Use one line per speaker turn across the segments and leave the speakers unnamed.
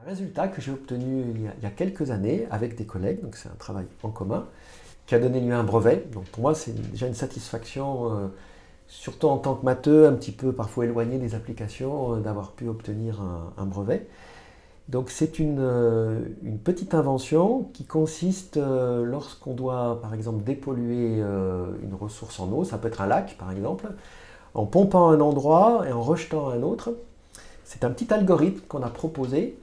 Résultat que j'ai obtenu il y a quelques années avec des collègues, donc c'est un travail en commun, qui a donné lieu à un brevet. Donc pour moi, c'est déjà une satisfaction, surtout en tant que matheux, un petit peu parfois éloigné des applications, d'avoir pu obtenir un brevet. Donc c'est une petite invention qui consiste, lorsqu'on doit par exemple dépolluer une ressource en eau, ça peut être un lac par exemple, en pompant un endroit et en rejetant un autre. C'est un petit algorithme qu'on a proposé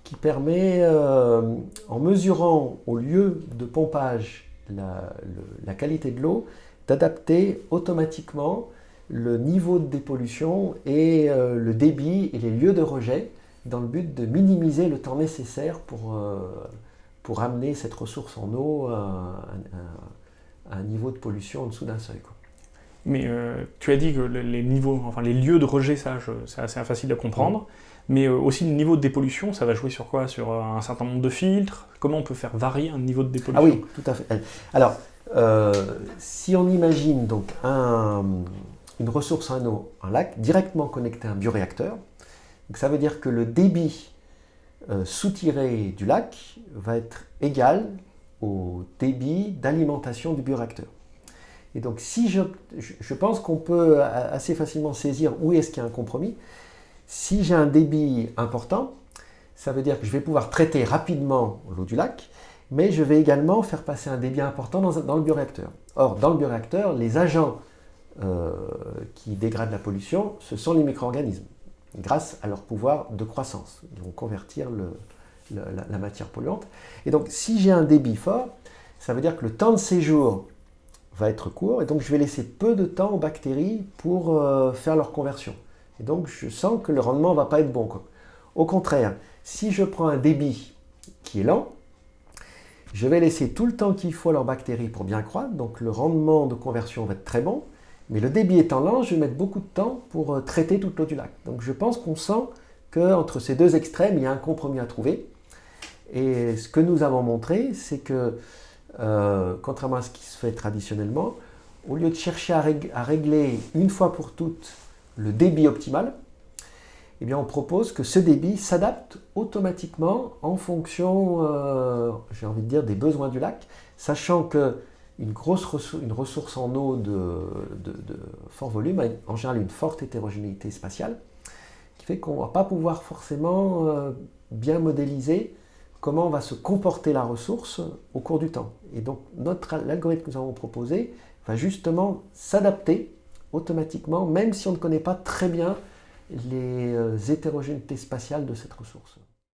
qui permet, en mesurant au lieu de pompage la qualité de l'eau, d'adapter automatiquement le niveau de dépollution et le débit et les lieux de rejet dans le but de minimiser le temps nécessaire pour amener cette ressource en eau à un niveau de pollution en dessous d'un seuil, quoi.
Mais tu as dit que les niveaux, enfin les lieux de rejet, c'est assez facile à comprendre. Mais aussi le niveau de dépollution, ça va jouer sur quoi? Sur un certain nombre de filtres? Comment on peut faire varier un niveau de dépollution?
Ah oui, tout à fait. Alors, si on imagine donc une ressource en eau, un lac, directement connecté à un bioréacteur, donc ça veut dire que le débit soutiré du lac va être égal au débit d'alimentation du bioréacteur. Et donc si je pense qu'on peut assez facilement saisir où est-ce qu'il y a un compromis. Si j'ai un débit important, ça veut dire que je vais pouvoir traiter rapidement l'eau du lac, mais je vais également faire passer un débit important dans le bioréacteur. Or, dans le bioréacteur, les agents qui dégradent la pollution, ce sont les micro-organismes, grâce à leur pouvoir de croissance. Ils vont convertir la matière polluante. Et donc, si j'ai un débit fort, ça veut dire que le temps de séjour va être court, et donc je vais laisser peu de temps aux bactéries pour faire leur conversion. Et donc je sens que le rendement ne va pas être bon, quoi. Au contraire, si je prends un débit qui est lent, je vais laisser tout le temps qu'il faut à leurs bactéries pour bien croître, donc le rendement de conversion va être très bon, mais le débit étant lent, je vais mettre beaucoup de temps pour traiter toute l'eau du lac. Donc je pense qu'on sent qu'entre ces deux extrêmes, il y a un compromis à trouver. Et ce que nous avons montré, c'est que contrairement à ce qui se fait traditionnellement, au lieu de chercher à régler une fois pour toutes le débit optimal, eh bien on propose que ce débit s'adapte automatiquement en fonction, j'ai envie de dire, des besoins du lac, sachant qu'une ressource en eau de fort volume a en général une forte hétérogénéité spatiale, qui fait qu'on ne va pas pouvoir forcément bien modéliser comment va se comporter la ressource au cours du temps. Et donc l'algorithme que nous avons proposé va justement s'adapter automatiquement, même si on ne connaît pas très bien les hétérogénéités spatiales de cette ressource.